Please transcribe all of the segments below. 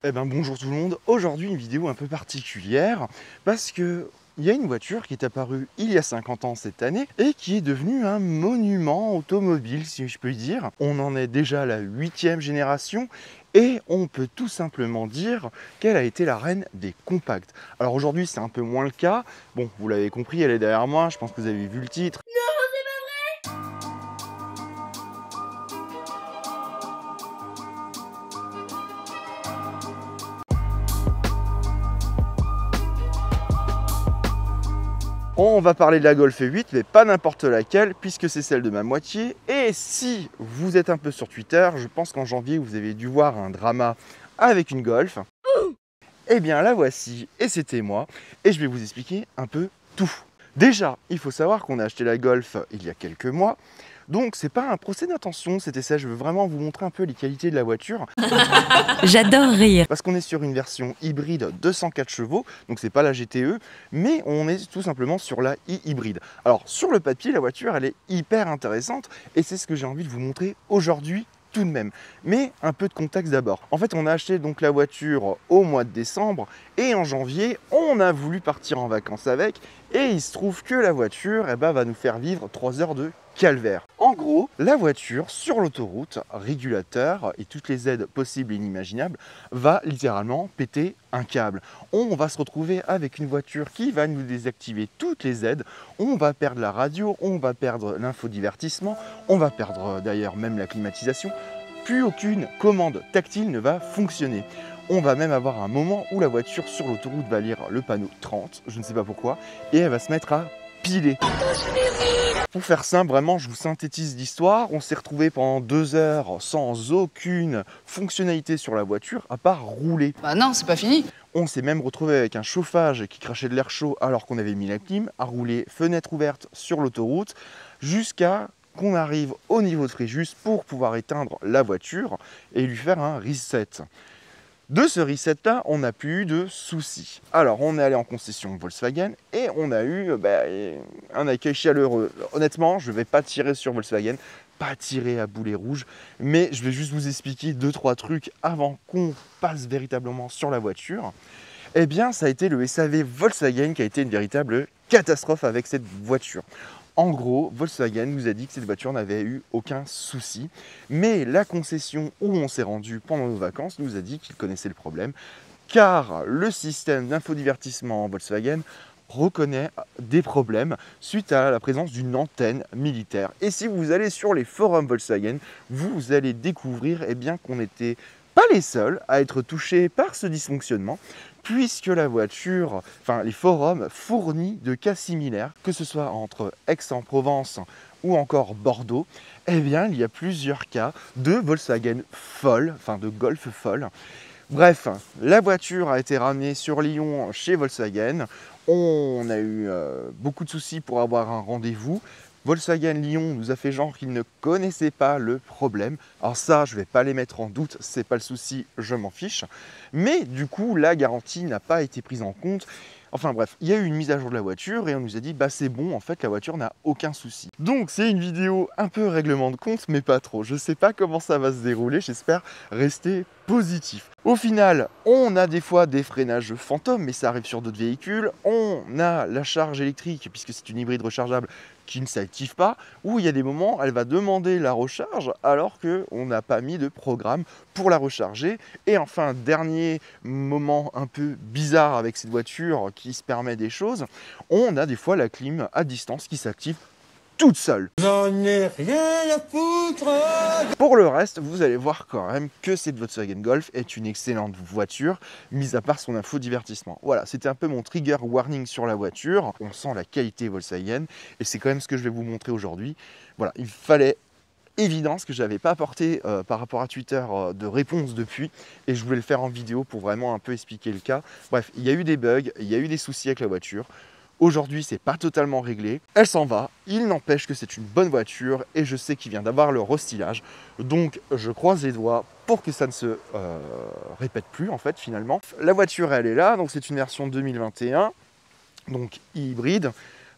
Eh ben bonjour tout le monde, aujourd'hui une vidéo un peu particulière parce que il y a une voiture qui est apparue il y a 50 ans cette année et qui est devenue un monument automobile si je peux dire. On en est déjà à la 8e génération et on peut tout simplement dire qu'elle a été la reine des compacts. Alors aujourd'hui c'est un peu moins le cas, bon vous l'avez compris elle est derrière moi, je pense que vous avez vu le titre. On va parler de la Golf 8, mais pas n'importe laquelle, puisque c'est celle de ma moitié. Et si vous êtes un peu sur Twitter, je pense qu'en janvier, vous avez dû voir un drama avec une Golf. Eh bien, la voici, et c'était moi. Et je vais vous expliquer un peu tout. Déjà, il faut savoir qu'on a acheté la Golf il y a quelques mois. Donc, c'est pas un procès d'intention, c'était ça. Je veux vraiment vous montrer un peu les qualités de la voiture. J'adore rire. Parce qu'on est sur une version hybride 204 chevaux, donc c'est pas la GTE, mais on est tout simplement sur la e-hybride. Alors sur le papier, la voiture elle est hyper intéressante et c'est ce que j'ai envie de vous montrer aujourd'hui tout de même. Mais un peu de contexte d'abord. En fait, on a acheté donc la voiture au mois de décembre et en janvier, on a voulu partir en vacances avec et il se trouve que la voiture va nous faire vivre 3 heures de calvaire. En gros, la voiture sur l'autoroute, régulateur et toutes les aides possibles et inimaginables, va littéralement péter un câble. On va se retrouver avec une voiture qui va nous désactiver toutes les aides, on va perdre la radio, on va perdre l'infodivertissement, on va perdre d'ailleurs même la climatisation, plus aucune commande tactile ne va fonctionner. On va même avoir un moment où la voiture sur l'autoroute va lire le panneau 30, je ne sais pas pourquoi, et elle va se mettre à piler. Pour faire simple, vraiment, je vous synthétise l'histoire. On s'est retrouvé pendant 2 heures sans aucune fonctionnalité sur la voiture, à part rouler. Bah non, c'est pas fini. On s'est même retrouvé avec un chauffage qui crachait de l'air chaud alors qu'on avait mis la clim, à rouler fenêtre ouverte sur l'autoroute, jusqu'à qu'on arrive au niveau de Fréjus pour pouvoir éteindre la voiture et lui faire un reset. De ce reset-là, on n'a plus eu de soucis. Alors, on est allé en concession Volkswagen et on a eu un accueil chaleureux. Honnêtement, je ne vais pas tirer sur Volkswagen, pas tirer à boulet rouge, mais je vais juste vous expliquer 2-3 trucs avant qu'on passe véritablement sur la voiture. Eh bien, ça a été le SAV Volkswagen qui a été une véritable catastrophe avec cette voiture. En gros, Volkswagen nous a dit que cette voiture n'avait eu aucun souci, mais la concession où on s'est rendu pendant nos vacances nous a dit qu'il connaissait le problème, car le système d'infodivertissement Volkswagen reconnaît des problèmes suite à la présence d'une antenne militaire. Et si vous allez sur les forums Volkswagen, vous allez découvrir qu'on n'était pas les seuls à être touchés par ce dysfonctionnement, puisque la voiture, les forums fournissent de cas similaires, que ce soit entre Aix-en-Provence ou encore Bordeaux, il y a plusieurs cas de Volkswagen folle, de Golf folle. Bref, la voiture a été ramenée sur Lyon chez Volkswagen. On a eu beaucoup de soucis pour avoir un rendez-vous. Volkswagen Lyon nous a fait genre qu'ils ne connaissaient pas le problème. Alors ça, je ne vais pas les mettre en doute, c'est pas le souci, je m'en fiche. Mais du coup, la garantie n'a pas été prise en compte. Enfin bref, il y a eu une mise à jour de la voiture et on nous a dit c'est bon, en fait la voiture n'a aucun souci. Donc c'est une vidéo un peu règlement de compte, mais pas trop. Je sais pas comment ça va se dérouler, j'espère rester positif. Au final, on a des fois des freinages fantômes, mais ça arrive sur d'autres véhicules. On a la charge électrique, puisque c'est une hybride rechargeable, qui ne s'active pas, ou il y a des moments, elle va demander la recharge alors qu'on n'a pas mis de programme pour la recharger. Et enfin, dernier moment un peu bizarre avec cette voiture qui se permet des choses, on a des fois la clim à distance qui s'active toute seule. J'en ai rien à foutre. Pour le reste, vous allez voir quand même que cette Volkswagen Golf est une excellente voiture, mis à part son infodivertissement. Voilà, c'était un peu mon trigger warning sur la voiture. On sent la qualité Volkswagen et c'est quand même ce que je vais vous montrer aujourd'hui. Voilà, il fallait évidence que je n'avais pas apporté par rapport à Twitter de réponse depuis et je voulais le faire en vidéo pour vraiment un peu expliquer le cas. Bref, il y a eu des bugs, il y a eu des soucis avec la voiture. Aujourd'hui, c'est pas totalement réglé. Elle s'en va. Il n'empêche que c'est une bonne voiture et je sais qu'il vient d'avoir le restylage. Donc, je croise les doigts pour que ça ne se répète plus, en fait, finalement. La voiture, elle est là. Donc, c'est une version 2021. Donc, hybride.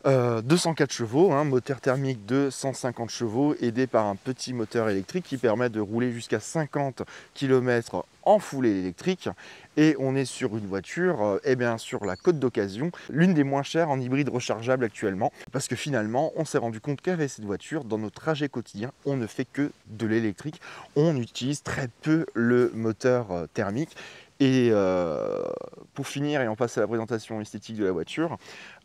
204 chevaux, moteur thermique de 150 chevaux, aidé par un petit moteur électrique qui permet de rouler jusqu'à 50 km en full électrique. Et on est sur une voiture, eh bien sur la côte d'occasion, l'une des moins chères en hybride rechargeable actuellement. Parce que finalement, on s'est rendu compte qu'avec cette voiture, dans nos trajets quotidiens, on ne fait que de l'électrique. On utilise très peu le moteur thermique. Et pour finir et en passer à la présentation esthétique de la voiture,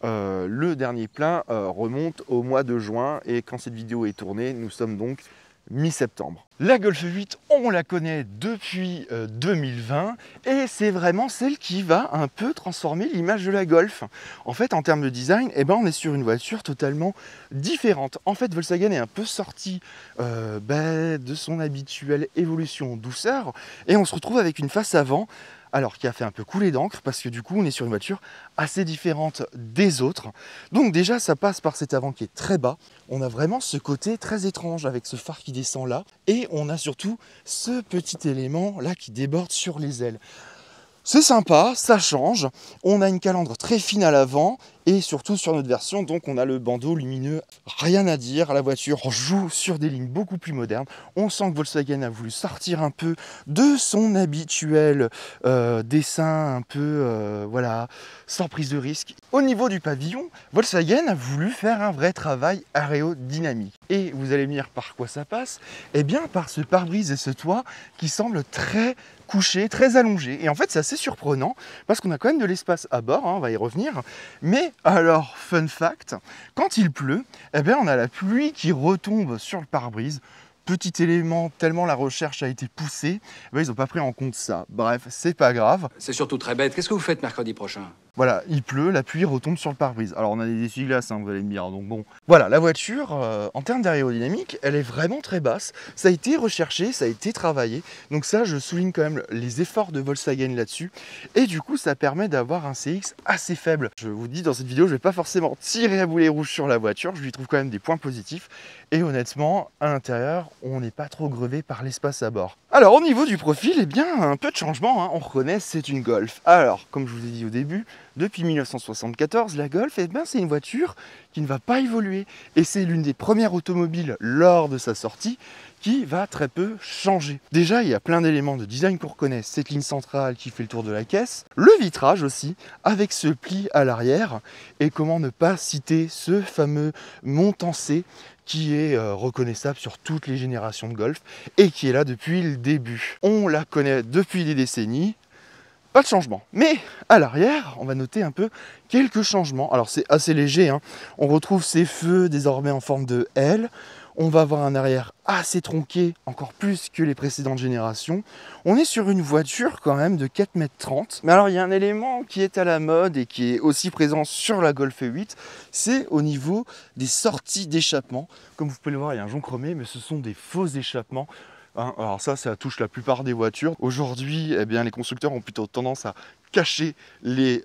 le dernier plein remonte au mois de juin et quand cette vidéo est tournée, nous sommes donc mi-septembre. La Golf 8, on la connaît depuis 2020 et c'est vraiment celle qui va un peu transformer l'image de la Golf. En fait, en termes de design, eh ben, on est sur une voiture totalement différente. En fait, Volkswagen est un peu sorti de son habituelle évolution en douceur et on se retrouve avec une face avant alors qui a fait un peu couler d'encre parce que du coup on est sur une voiture assez différente des autres. Donc déjà ça passe par cet avant qui est très bas, on a vraiment ce côté très étrange avec ce phare qui descend là et on a surtout ce petit élément là qui déborde sur les ailes. C'est sympa, ça change, on a une calandre très fine à l'avant et surtout sur notre version, donc on a le bandeau lumineux, rien à dire, la voiture joue sur des lignes beaucoup plus modernes. On sent que Volkswagen a voulu sortir un peu de son habituel dessin un peu, voilà, sans prise de risque. Au niveau du pavillon, Volkswagen a voulu faire un vrai travail aérodynamique. Et vous allez me dire par quoi ça passe? Eh bien par ce pare-brise et ce toit qui semble très couché, très allongé. Et en fait, c'est assez surprenant parce qu'on a quand même de l'espace à bord, hein, on va y revenir. Mais alors, fun fact, quand il pleut, eh bien, on a la pluie qui retombe sur le pare-brise. Petit élément, tellement la recherche a été poussée, eh bien, ils n'ont pas pris en compte ça. Bref, c'est pas grave. C'est surtout très bête. Qu'est-ce que vous faites mercredi prochain? Voilà, il pleut, la pluie retombe sur le pare-brise. Alors on a des essuie-glaces, hein, vous allez me dire, donc bon. Voilà, la voiture, en termes d'aérodynamique, elle est vraiment très basse. Ça a été recherché, ça a été travaillé. Donc ça, je souligne quand même les efforts de Volkswagen là-dessus. Et du coup, ça permet d'avoir un CX assez faible. Je vous dis, dans cette vidéo, je ne vais pas forcément tirer à boulet rouge sur la voiture. Je lui trouve quand même des points positifs. Et honnêtement, à l'intérieur, on n'est pas trop grevé par l'espace à bord. Alors, au niveau du profil, eh bien, un peu de changement, hein. On reconnaît, c'est une Golf. Alors, comme je vous ai dit au début, depuis 1974, la Golf, eh bien, c'est une voiture qui ne va pas évoluer. Et c'est l'une des premières automobiles lors de sa sortie qui va très peu changer. Déjà, il y a plein d'éléments de design qu'on reconnaît. Cette ligne centrale qui fait le tour de la caisse, le vitrage aussi, avec ce pli à l'arrière. Et comment ne pas citer ce fameux montant C qui est reconnaissable sur toutes les générations de Golf et qui est là depuis le début. On la connaît depuis des décennies. Pas de changement. Mais à l'arrière, on va noter un peu quelques changements. Alors c'est assez léger, hein. On retrouve ces feux désormais en forme de L. On va avoir un arrière assez tronqué, encore plus que les précédentes générations. On est sur une voiture quand même de 4,30 m. Mais alors il y a un élément qui est à la mode et qui est aussi présent sur la Golf 8, c'est au niveau des sorties d'échappement. Comme vous pouvez le voir, il y a un jonc chromé, mais ce sont des faux échappements. Alors ça touche la plupart des voitures. Aujourd'hui, eh bien, les constructeurs ont plutôt tendance à cacher les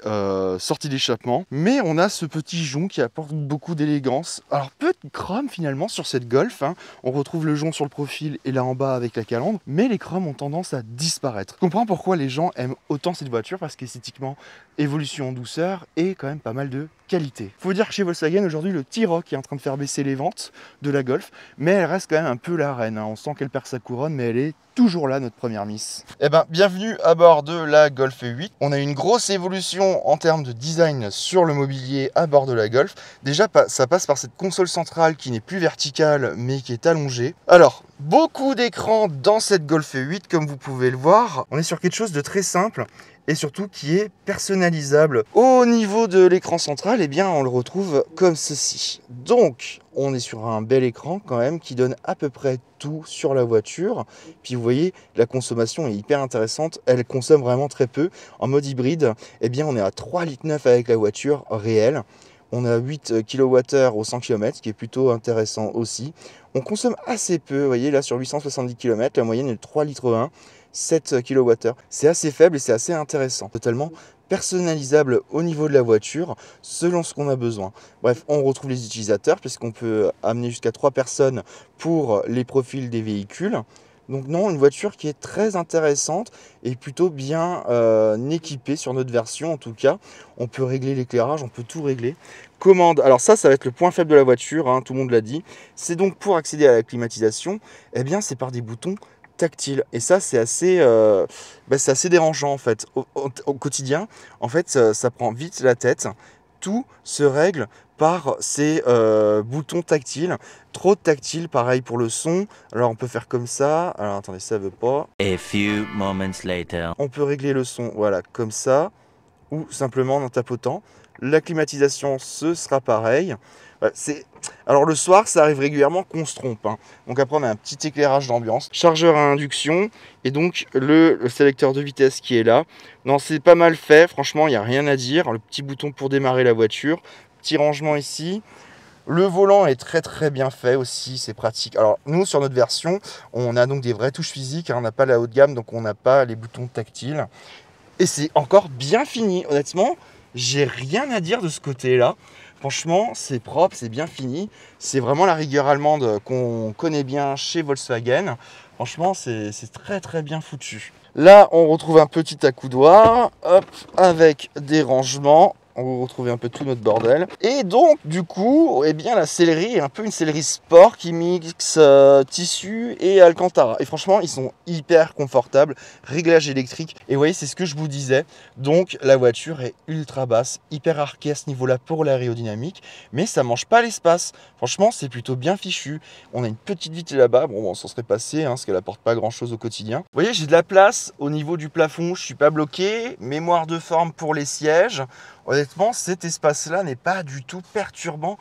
sorties d'échappement. Mais on a ce petit jonc qui apporte beaucoup d'élégance. Alors peu de chrome finalement sur cette Golf, hein. On retrouve le jonc sur le profil et là en bas avec la calandre. Mais les chromes ont tendance à disparaître. Je comprends pourquoi les gens aiment autant cette voiture parce qu'esthétiquement, évolution en douceur et quand même pas mal de qualité. Faut dire que chez Volkswagen aujourd'hui le T-Roc est en train de faire baisser les ventes de la Golf, mais elle reste quand même un peu la reine, hein. On sent qu'elle perd sa couronne, mais elle est toujours là, notre première Miss. Eh ben, bienvenue à bord de la Golf 8. On a une grosse évolution en termes de design sur le mobilier à bord de la Golf. Déjà, ça passe par cette console centrale qui n'est plus verticale, mais qui est allongée. Alors, beaucoup d'écrans dans cette Golf 8, comme vous pouvez le voir. On est sur quelque chose de très simple et surtout qui est personnalisable. Au niveau de l'écran central, eh bien, on le retrouve comme ceci. Donc, on est sur un bel écran quand même qui donne à peu près tout sur la voiture. Puis vous voyez, la consommation est hyper intéressante. Elle consomme vraiment très peu. En mode hybride, eh bien, on est à 3,9 litres avec la voiture réelle. On a 8 kWh au 100 km, ce qui est plutôt intéressant aussi. On consomme assez peu, vous voyez, là sur 870 km, la moyenne est de 3,1 litres, 7 kWh. C'est assez faible et c'est assez intéressant. Totalement personnalisable au niveau de la voiture, selon ce qu'on a besoin. Bref, on retrouve les utilisateurs, puisqu'on peut amener jusqu'à 3 personnes pour les profils des véhicules. Donc non, une voiture qui est très intéressante et plutôt bien équipée sur notre version en tout cas. On peut régler l'éclairage, on peut tout régler. Commande, alors ça va être le point faible de la voiture, hein, tout le monde l'a dit. C'est donc pour accéder à la climatisation, eh bien c'est par des boutons tactile. Et ça, c'est assez dérangeant en fait. Au quotidien, en fait, ça prend vite la tête. Tout se règle par ces boutons tactiles. Trop de tactile, pareil pour le son. Alors on peut faire comme ça. Alors attendez, ça veut pas. A few moments later. On peut régler le son, voilà, comme ça. Ou simplement en tapotant. La climatisation, ce sera pareil. Alors le soir, ça arrive régulièrement qu'on se trompe. Donc après, on a un petit éclairage d'ambiance. Chargeur à induction. Et donc le sélecteur de vitesse qui est là. Non, c'est pas mal fait. Franchement, il n'y a rien à dire. Le petit bouton pour démarrer la voiture. Petit rangement ici. Le volant est très très bien fait aussi, c'est pratique. Alors nous sur notre version, on a donc des vraies touches physiques, on n'a pas la haut de gamme, donc on n'a pas les boutons tactiles. Et c'est encore bien fini, honnêtement, j'ai rien à dire de ce côté-là. Franchement, c'est propre, c'est bien fini. C'est vraiment la rigueur allemande qu'on connaît bien chez Volkswagen. Franchement, c'est très très bien foutu. Là, on retrouve un petit accoudoir, hop, avec des rangements. On va retrouver un peu tout notre bordel. Et donc, du coup, eh bien, la sellerie est un peu une sellerie sport qui mixe tissu et alcantara. Et franchement, ils sont hyper confortables. Réglage électrique. Et vous voyez, c'est ce que je vous disais. Donc, la voiture est ultra basse, hyper arquée à ce niveau-là pour l'aérodynamique. Mais ça mange pas l'espace. Franchement, c'est plutôt bien fichu. On a une petite vitre là-bas. Bon, on s'en serait passé, parce qu'elle apporte pas grand-chose au quotidien. Vous voyez, j'ai de la place au niveau du plafond. Je suis pas bloqué. Mémoire de forme pour les sièges. Honnêtement, cet espace-là n'est pas du tout perturbant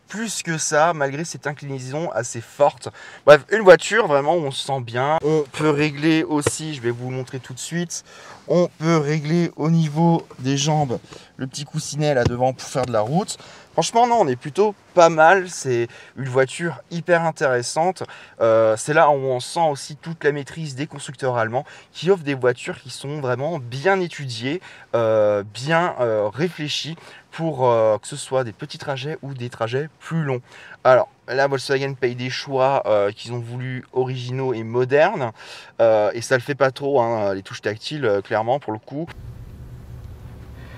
plus que ça, malgré cette inclinaison assez forte. Bref, une voiture vraiment où on se sent bien. On peut régler aussi, je vais vous le montrer tout de suite, on peut régler au niveau des jambes le petit coussinet là devant pour faire de la route. Franchement, non, on est plutôt pas mal. C'est une voiture hyper intéressante. C'est là où on sent aussi toute la maîtrise des constructeurs allemands qui offrent des voitures qui sont vraiment bien étudiées, bien réfléchies pour que ce soit des petits trajets ou des trajets plus longs. Alors, là, Volkswagen paye des choix qu'ils ont voulu originaux et modernes. Et ça le fait pas trop, les touches tactiles, clairement, pour le coup.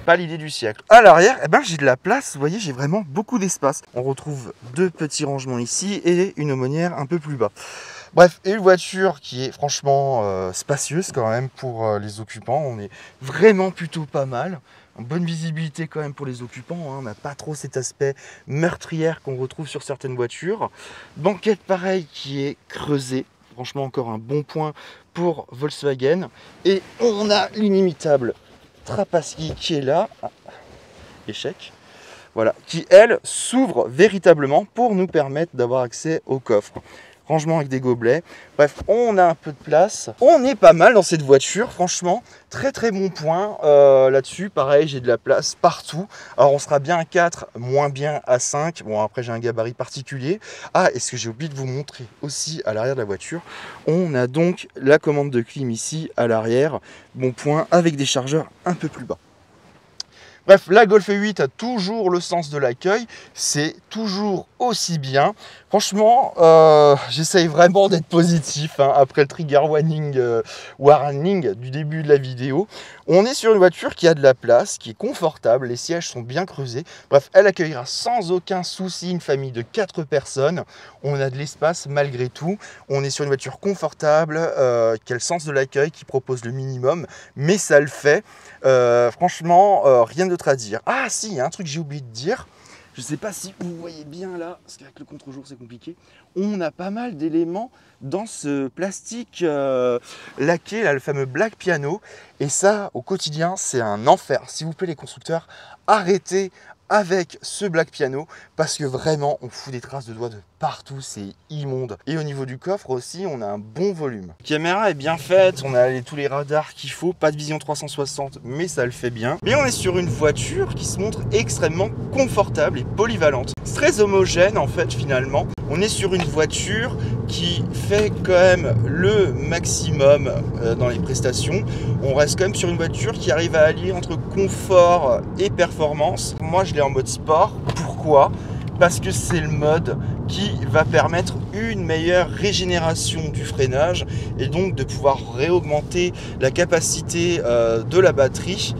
Pas l'idée du siècle. À l'arrière, j'ai de la place, vous voyez, j'ai vraiment beaucoup d'espace. On retrouve deux petits rangements ici et une aumônière un peu plus bas. Bref, et une voiture qui est franchement spacieuse quand même pour les occupants. On est vraiment plutôt pas mal. Une bonne visibilité quand même pour les occupants. On n'a pas trop cet aspect meurtrière qu'on retrouve sur certaines voitures. Banquette pareil qui est creusée. Franchement, encore un bon point pour Volkswagen. Et on a l'inimitable Trapaski qui est là, échec, voilà, qui elle s'ouvre véritablement pour nous permettre d'avoir accès au coffre. Rangement avec des gobelets. Bref, on a un peu de place. On est pas mal dans cette voiture, franchement. Très très bon point là-dessus. Pareil, j'ai de la place partout. Alors on sera bien à 4, moins bien à 5. Bon, après j'ai un gabarit particulier. Ah, et ce que j'ai oublié de vous montrer aussi à l'arrière de la voiture, on a donc la commande de clim ici à l'arrière. Bon point, avec des chargeurs un peu plus bas. Bref, la Golf 8 a toujours le sens de l'accueil, c'est toujours aussi bien. Franchement, j'essaye vraiment d'être positif après le trigger warning du début de la vidéo. On est sur une voiture qui a de la place, qui est confortable, les sièges sont bien creusés. Bref, elle accueillera sans aucun souci une famille de 4 personnes. On a de l'espace malgré tout. On est sur une voiture confortable, qui a le sens de l'accueil, qui propose le minimum, mais ça le fait. Franchement, rien d'autre à dire. Ah si, il y a un truc que j'ai oublié de dire. Je ne sais pas si vous voyez bien là, parce qu'avec le contre-jour c'est compliqué. On a pas mal d'éléments dans ce plastique laqué, là, le fameux Black Piano. Et ça, au quotidien, c'est un enfer. S'il vous plaît les constructeurs, arrêtez avec ce Black Piano parce que vraiment on fout des traces de doigts de partout, c'est immonde. Et au niveau du coffre aussi, on a un bon volume. La caméra est bien faite, on a tous les radars qu'il faut, pas de vision 360 mais ça le fait bien. Mais on est sur une voiture qui se montre extrêmement confortable et polyvalente. C'est très homogène en fait finalement. On est sur une voiture qui fait quand même le maximum dans les prestations. On reste quand même sur une voiture qui arrive à allier entre confort et performance. Moi je l'ai en mode sport. Pourquoi ? Parce que c'est le mode qui va permettre une meilleure régénération du freinage et donc de pouvoir réaugmenter la capacité de la batterie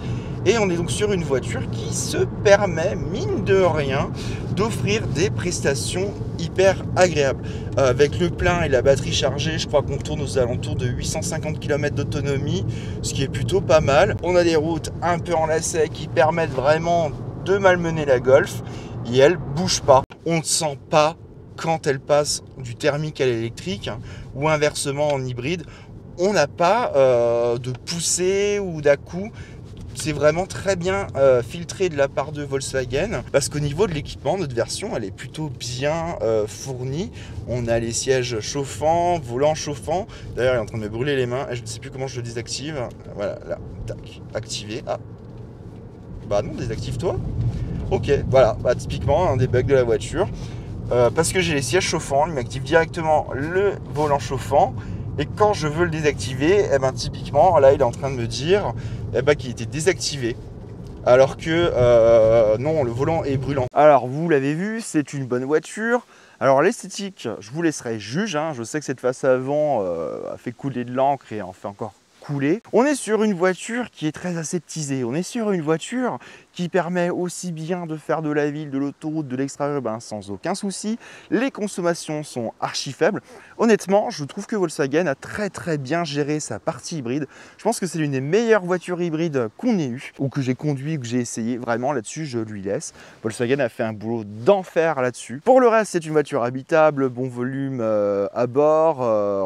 Et on est donc sur une voiture qui se permet, mine de rien, d'offrir des prestations hyper agréables. Avec le plein et la batterie chargée, je crois qu'on tourne aux alentours de 850 km d'autonomie, ce qui est plutôt pas mal. On a des routes un peu en lacet qui permettent vraiment de malmener la Golf et elle bouge pas. On ne sent pas quand elle passe du thermique à l'électrique ou inversement en hybride. On n'a pas de poussée ou d'à-coup. C'est vraiment très bien filtré de la part de Volkswagen parce qu'au niveau de l'équipement, notre version, elle est plutôt bien fournie. On a les sièges chauffants, volants chauffants. D'ailleurs, il est en train de me brûler les mains et je ne sais plus comment je le désactive. Voilà, là, tac, activé. Ah, bah non, désactive-toi. Ok, voilà, bah, typiquement un des bugs de la voiture. Parce que j'ai les sièges chauffants, il m'active directement le volant chauffant. Et quand je veux le désactiver, eh ben, typiquement, là, il est en train de me dire qu'il était désactivé. Alors que non, le volant est brûlant. Alors, vous l'avez vu, c'est une bonne voiture. Alors, l'esthétique, je vous laisserai juge. Je sais que cette face avant a fait couler de l'encre et en fait encore couler. On est sur une voiture qui est très aseptisée. On est sur une voiture qui permet aussi bien de faire de la ville, de l'autoroute, de l'extra-urbain sans aucun souci. Les consommations sont archi faibles. Honnêtement, je trouve que Volkswagen a très bien géré sa partie hybride. Je pense que c'est l'une des meilleures voitures hybrides qu'on ait eues, ou que j'ai conduit, ou que j'ai essayé. Vraiment, là-dessus, je lui laisse. Volkswagen a fait un boulot d'enfer là-dessus. Pour le reste, c'est une voiture habitable, bon volume à bord,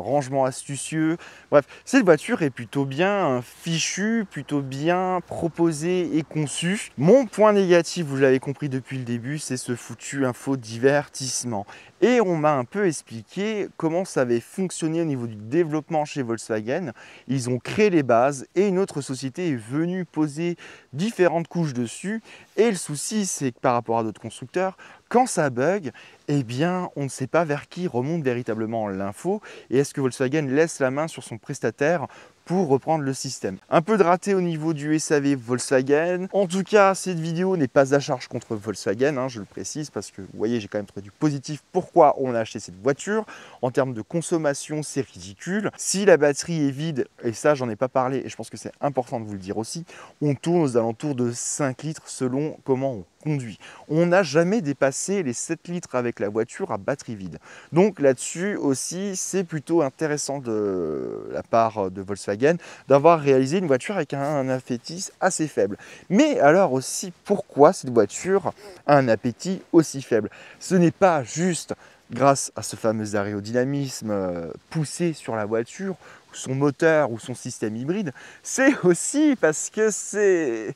rangement astucieux. Bref, cette voiture est plutôt bien fichue, plutôt bien proposée et conçue. Mon point négatif, vous l'avez compris depuis le début, c'est ce foutu infodivertissement. Et on m'a un peu expliqué comment ça avait fonctionné au niveau du développement chez Volkswagen. Ils ont créé les bases et une autre société est venue poser différentes couches dessus. Et le souci, c'est que par rapport à d'autres constructeurs, quand ça bug, eh bien, on ne sait pas vers qui remonte véritablement l'info. Et est-ce que Volkswagen laisse la main sur son prestataire pour reprendre le système. Un peu de raté au niveau du SAV Volkswagen. En tout cas, cette vidéo n'est pas à charge contre Volkswagen, je le précise, parce que vous voyez, j'ai quand même trouvé du positif. Pourquoi on a acheté cette voiture? En termes de consommation, c'est ridicule. Si la batterie est vide, et ça, j'en ai pas parlé, et je pense que c'est important de vous le dire aussi, on tourne aux alentours de 5 litres selon comment on conduit. On n'a jamais dépassé les 7 litres avec la voiture à batterie vide. Donc là-dessus aussi, c'est plutôt intéressant de la part de Volkswagen d'avoir réalisé une voiture avec un appétit assez faible. Mais alors aussi, pourquoi cette voiture a un appétit aussi faible? Ce n'est pas juste grâce à ce fameux aérodynamisme poussé sur la voiture, son moteur ou son système hybride, c'est aussi parce que c'est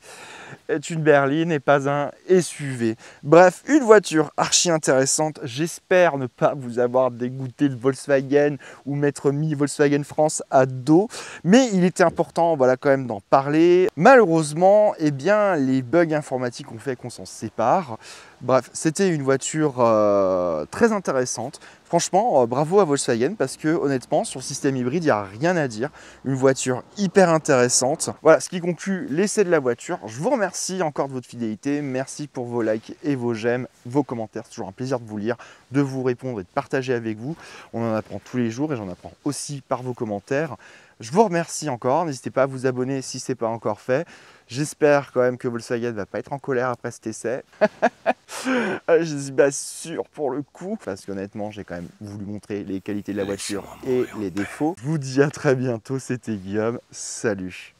une berline et pas un SUV. Bref, une voiture archi intéressante. J'espère ne pas vous avoir dégoûté de Volkswagen ou m'être mis Volkswagen France à dos, mais il était important, voilà, quand même d'en parler. Malheureusement, eh bien, les bugs informatiques ont fait qu'on s'en sépare. Bref, c'était une voiture très intéressante. Franchement, bravo à Volkswagen parce que honnêtement, sur le système hybride, il n'y a rien à dire. Une voiture hyper intéressante. Voilà, ce qui conclut l'essai de la voiture. Je vous remercie encore de votre fidélité. Merci pour vos likes et vos j'aime, vos commentaires. C'est toujours un plaisir de vous lire, de vous répondre et de partager avec vous. On en apprend tous les jours et j'en apprends aussi par vos commentaires. Je vous remercie encore. N'hésitez pas à vous abonner si ce n'est pas encore fait. J'espère quand même que Volkswagen ne va pas être en colère après cet essai. Je ne suis pas sûr pour le coup, parce qu'honnêtement, j'ai quand même voulu montrer les qualités de la voiture et les défauts. Je vous dis à très bientôt, c'était Guillaume. Salut!